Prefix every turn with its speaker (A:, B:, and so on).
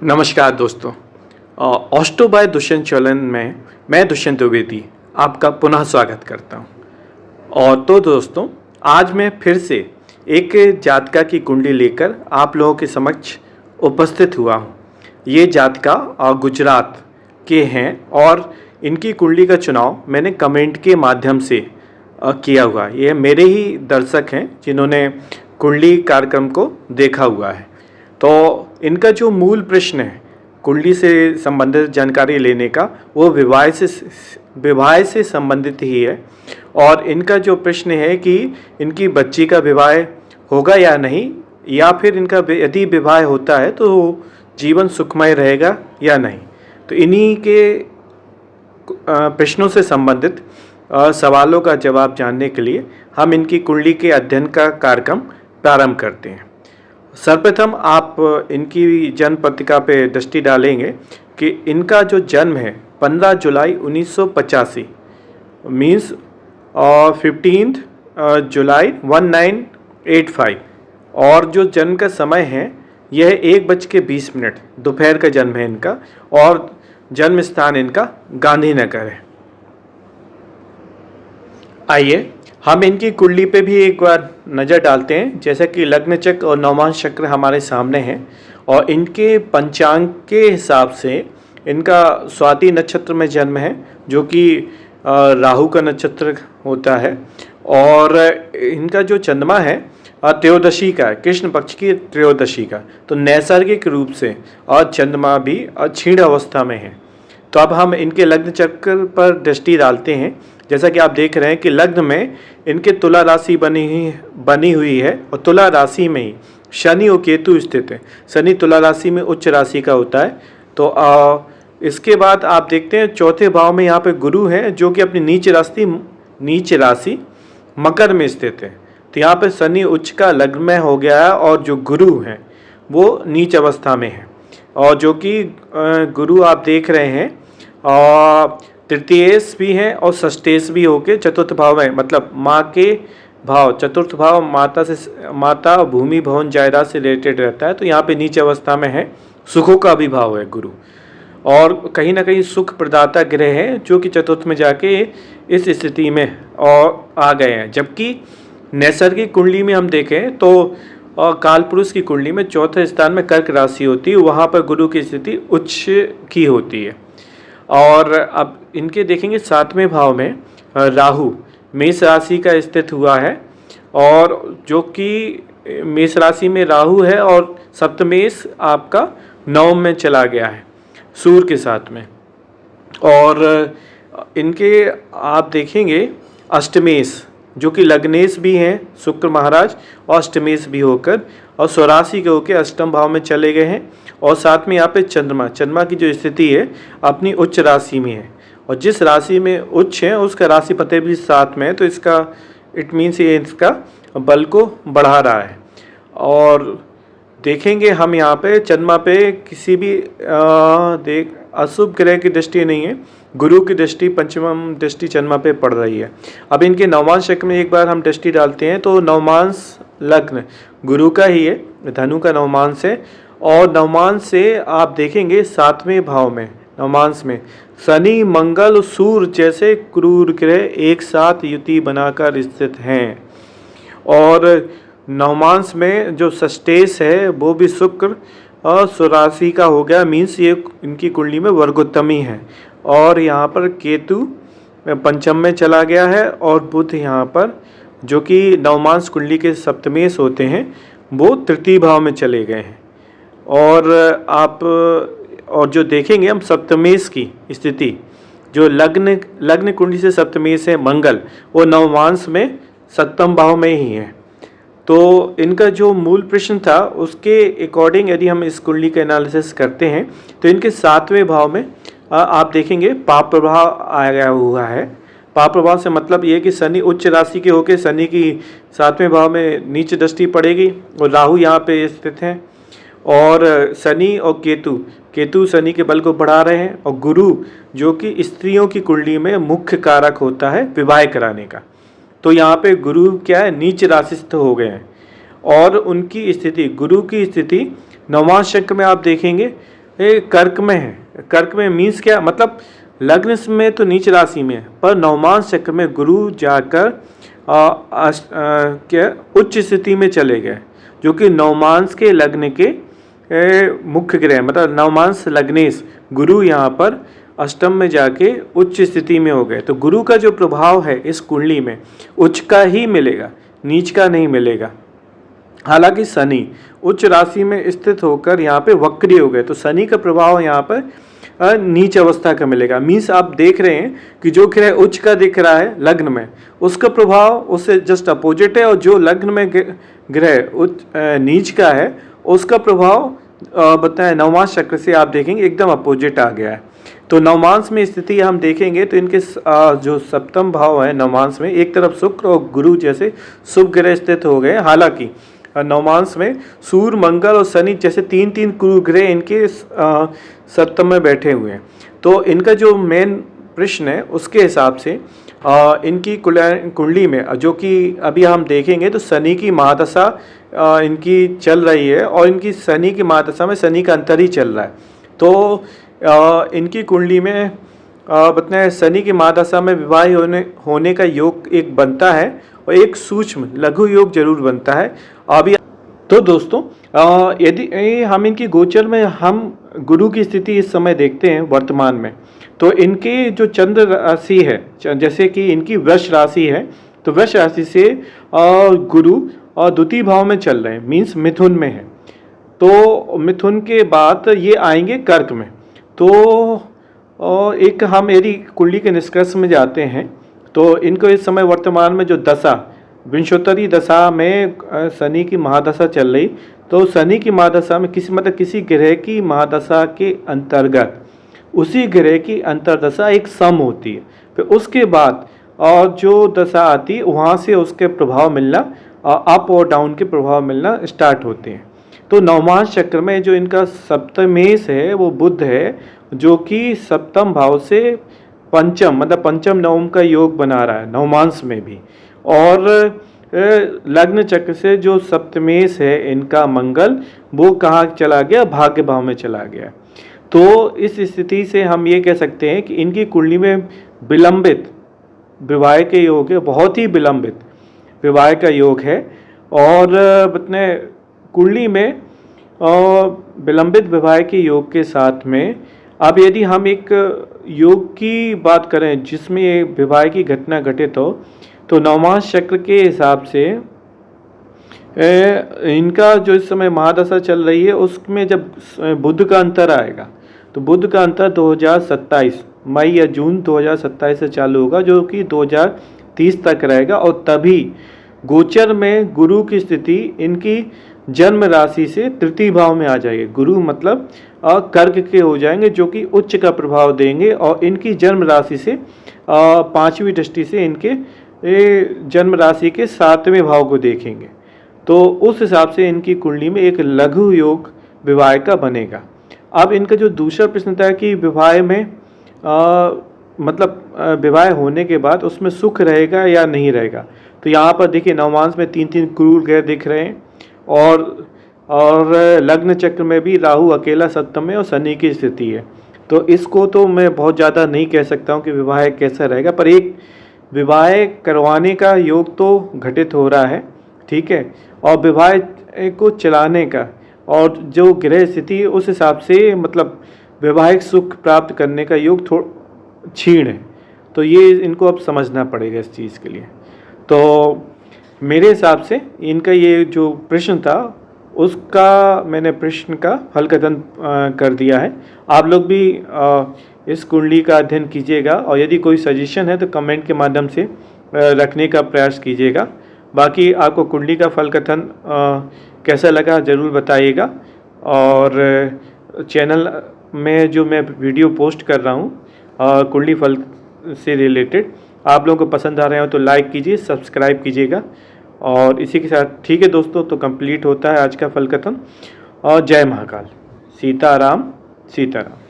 A: नमस्कार दोस्तों। Austro bye Dushyant चलन में मैं दुष्यंत द्विवेदी आपका पुनः स्वागत करता हूं। और तो दोस्तों, आज मैं फिर से एक जातका की कुंडली लेकर आप लोगों के समक्ष उपस्थित हुआ हूं। ये जातका गुजरात के हैं और इनकी कुंडली का चुनाव मैंने कमेंट के माध्यम से किया हुआ। ये मेरे ही दर्शक हैं जिन्होंने कुंडली कार्यक्रम को देखा हुआ है। तो इनका जो मूल प्रश्न है कुंडली से संबंधित जानकारी लेने का, वो विवाह से संबंधित ही है। और इनका जो प्रश्न है कि इनकी बच्ची का विवाह होगा या नहीं, या फिर इनका यदि विवाह होता है तो जीवन सुखमय रहेगा या नहीं। तो इन्हीं के प्रश्नों से संबंधित सवालों का जवाब जानने के लिए हम इनकी कुंडली के अध्ययन का कार्यक्रम प्रारंभ करते हैं। सर्वप्रथम आप इनकी जन्म पत्रिका पे दृष्टि डालेंगे कि इनका जो जन्म है 15 जुलाई 1985 मीन्स 15 जुलाई 1985, और जो जन्म का समय है यह 1:20 दोपहर का जन्म है इनका, और जन्म स्थान इनका गांधीनगर है। आइए हम इनकी कुंडली पे भी एक बार नज़र डालते हैं। जैसा कि लग्न चक्र और नवमांश चक्र हमारे सामने हैं, और इनके पंचांग के हिसाब से इनका स्वाति नक्षत्र में जन्म है, जो कि राहु का नक्षत्र होता है। और इनका जो चंद्रमा है त्रयोदशी का है, कृष्ण पक्ष की त्रयोदशी का। तो नैसर्गिक रूप से और चंद्रमा भी क्षीण अवस्था में है। तो अब हम इनके लग्न चक्र पर दृष्टि डालते हैं। जैसा कि आप देख रहे हैं कि लग्न में इनके तुला राशि बनी हुई है, और तुला राशि में ही शनि और केतु स्थित है। शनि तुला राशि में उच्च राशि का होता है। तो इसके बाद आप देखते हैं चौथे भाव में यहाँ पे गुरु है, जो कि अपनी नीच राशि मकर में स्थित है। तो यहाँ पे शनि उच्च का लग्न में हो गया है, और जो गुरु हैं वो नीच अवस्था में है। और जो कि गुरु आप देख रहे हैं और तृतीयेश भी हैं और षष्ठेश भी होके चतुर्थ भाव में, मतलब माँ के भाव, चतुर्थ भाव माता भूमि भवन जायदाद से रिलेटेड रहता है। तो यहाँ पे नीच अवस्था में है, सुखों का भी भाव है गुरु, और कहीं ना कहीं सुख प्रदाता ग्रह है, जो कि चतुर्थ में जाके इस स्थिति में और आ गए हैं। जबकि नैसर्गिक कुंडली में हम देखें तो कालपुरुष की कुंडली में चौथे स्थान में कर्क राशि होती है, वहाँ पर गुरु की स्थिति उच्च की होती है। और अब इनके देखेंगे 7वें भाव में राहु मेष राशि का स्थित हुआ है, और जो कि मेष राशि में राहु है, और सप्तमेश आपका नवम में चला गया है सूर्य के साथ में। और इनके आप देखेंगे अष्टमेश, जो कि लग्नेश भी हैं शुक्र महाराज, और अष्टमेश भी होकर और स्वराशि के होकर अष्टम भाव में चले गए हैं। और साथ में यहाँ पे चंद्रमा की जो स्थिति है अपनी उच्च राशि में है, और जिस राशि में उच्च है उसका राशिपति भी साथ में है। तो इसका इट मीन्स ये इसका बल को बढ़ा रहा है। और देखेंगे हम यहाँ पे चंद्रमा पे किसी भी अशुभ ग्रह की दृष्टि नहीं है, गुरु की दृष्टि, पंचम दृष्टि चंद्रमा पे पड़ रही है। अब इनके नवमांश चक्र में एक बार हम दृष्टि डालते हैं तो नवमांश लग्न गुरु का ही है, धनु का नवमांश है। और नवमांश से आप देखेंगे 7वें भाव में नवमांश में शनि मंगल सूर्य जैसे क्रूर ग्रह एक साथ युति बनाकर स्थित हैं। और नवमांश में जो षष्ठेश है वो भी शुक्र और स्वराशि का हो गया, मीन्स ये इनकी कुंडली में वर्गोत्तमी है। और यहाँ पर केतु पंचम में चला गया है, और बुध यहाँ पर जो कि नवमांश कुंडली के सप्तमेश होते हैं वो तृतीय भाव में चले गए हैं। और जो देखेंगे हम सप्तमेश की स्थिति, जो लग्न कुंडली से सप्तमेश है मंगल, वो नवमांश में सप्तम भाव में ही है। तो इनका जो मूल प्रश्न था उसके अकॉर्डिंग यदि हम इस कुंडली का एनालिसिस करते हैं तो इनके 7वें भाव में आप देखेंगे पाप प्रभाव आया हुआ है। पाप प्रभाव से मतलब ये कि शनि उच्च राशि के होकर शनि की 7वें भाव में नीच दृष्टि पड़ेगी, और राहु यहाँ पे स्थित हैं। और शनि और केतु शनि के बल को बढ़ा रहे हैं, और गुरु जो कि स्त्रियों की कुंडली में मुख्य कारक होता है विवाह कराने का। तो यहाँ पे गुरु क्या है, नीच राशिस्थ हो गए हैं, और उनकी स्थिति, गुरु की स्थिति नवमांश चक्र में आप देखेंगे ये कर्क में है। कर्क में मीन्स क्या, मतलब लग्न में तो नीच राशि में है, पर नवमांश चक्र में गुरु जाकर क्या उच्च स्थिति में चले गए, जो कि नवमांश के लग्न के मुख्य ग्रह, मतलब नवमांश लग्नेश गुरु यहाँ पर अष्टम में जाके उच्च स्थिति में हो गए। तो गुरु का जो प्रभाव है इस कुंडली में उच्च का ही मिलेगा, नीच का नहीं मिलेगा। हालांकि शनि उच्च राशि में स्थित होकर यहाँ पे वक्री हो गए, तो शनि का प्रभाव यहाँ पर नीच अवस्था का मिलेगा। मीन्स आप देख रहे हैं कि जो ग्रह उच्च का दिख रहा है लग्न में, उसका प्रभाव उससे जस्ट अपोजिट है, और जो लग्न में ग्रह उच्च नीच का है उसका प्रभाव बताएं नवमांश चक्र से आप देखेंगे एकदम अपोजिट आ गया है। तो नवमांश में स्थिति हम देखेंगे तो इनके जो सप्तम भाव है नवमांश में, एक तरफ शुक्र और गुरु जैसे शुभ ग्रह स्थित हो गए। हालांकि नवमांश में सूर्य, मंगल और शनि जैसे तीन तीन ग्रह इनके सप्तम में बैठे हुए हैं। तो इनका जो मेन प्रश्न है उसके हिसाब से इनकी कुंडली में जो कि अभी हम देखेंगे तो शनि की महादशा इनकी चल रही है, और इनकी शनि की महादशा में शनि का अंतर ही चल रहा है। तो इनकी कुंडली में बताएं शनि की महादशा में विवाह होने का योग एक बनता है, और एक सूक्ष्म लघु योग जरूर बनता है। अभी तो दोस्तों यदि हम इनकी गोचर में हम गुरु की स्थिति इस समय देखते हैं वर्तमान में, तो इनके जो चंद्र राशि है, जैसे कि इनकी वृष राशि है, तो वृष राशि से गुरु और द्वितीय भाव में चल रहे हैं, मीन्स मिथुन में है। तो मिथुन के बाद ये आएंगे कर्क में। तो एक हम यदि कुंडली के निष्कर्ष में जाते हैं तो इनको इस समय वर्तमान में जो दशा विंशोत्तरी दशा में शनि की महादशा चल रही, तो शनि की महादशा में किसी ग्रह की महादशा के अंतर्गत उसी ग्रह की अंतर्दशा एक सम होती है, फिर उसके बाद और जो दशा आती है वहाँ से उसके प्रभाव मिलना, अप और डाउन के प्रभाव मिलना स्टार्ट होते हैं। तो नवमांश चक्र में जो इनका सप्तमेश है वो बुध है, जो कि सप्तम भाव से पंचम, मतलब पंचम नवम का योग बना रहा है नवमांश में भी। और लग्न चक्र से जो सप्तमेश है इनका मंगल, वो कहाँ चला गया, भाग्य भाव में चला गया। तो इस स्थिति से हम ये कह सकते हैं कि इनकी कुंडली में विलंबित विवाह के योग है, बहुत ही विलंबित विवाह का योग है। और अपने कुंडली में विलंबित विवाह के योग के साथ में अब यदि हम एक योग की बात करें जिसमें ये विवाह की घटना घटित हो, तो नवमांश चक्र के हिसाब से इनका जो इस समय महादशा चल रही है उसमें जब बुध का अंतर आएगा, तो बुध का अंतर 2027 मई या जून 2027 से चालू होगा, जो कि 2030 तक रहेगा। और तभी गोचर में गुरु की स्थिति इनकी जन्म राशि से तृतीय भाव में आ जाएगी। गुरु मतलब कर्क के हो जाएंगे, जो कि उच्च का प्रभाव देंगे, और इनकी जन्म राशि से पांचवी दृष्टि से इनके जन्म राशि के 7वें भाव को देखेंगे। तो उस हिसाब से इनकी कुंडली में एक लघु योग विवाह का बनेगा। अब इनका जो दूसरा प्रश्न था कि विवाह में मतलब विवाह होने के बाद उसमें सुख रहेगा या नहीं रहेगा, तो यहाँ पर देखिए नवमांश में तीन तीन क्रूर ग्रह दिख रहे हैं, और लग्न चक्र में भी राहु अकेला सप्तम में और शनि की स्थिति है। तो इसको तो मैं बहुत ज़्यादा नहीं कह सकता हूँ कि विवाह कैसा रहेगा, पर एक विवाह करवाने का योग तो घटित हो रहा है, ठीक है। और विवाह को चलाने का और जो ग्रह स्थिति है उस हिसाब से मतलब वैवाहिक सुख प्राप्त करने का योग थोड़ा क्षीण है। तो ये इनको अब समझना पड़ेगा इस चीज़ के लिए। तो मेरे हिसाब से इनका ये जो प्रश्न था उसका मैंने प्रश्न का हल कथन कर दिया है। आप लोग भी इस कुंडली का अध्ययन कीजिएगा, और यदि कोई सजेशन है तो कमेंट के माध्यम से रखने का प्रयास कीजिएगा। बाकी आपको कुंडली का फल कथन कैसा लगा ज़रूर बताइएगा, और चैनल में जो मैं वीडियो पोस्ट कर रहा हूँ कुंडली फल से रिलेटेड, आप लोगों को पसंद आ रहे हो तो लाइक कीजिए, सब्सक्राइब कीजिएगा। और इसी के साथ ठीक है दोस्तों, तो कंप्लीट होता है आज का फल कथन। और जय महाकाल, सीताराम सीताराम।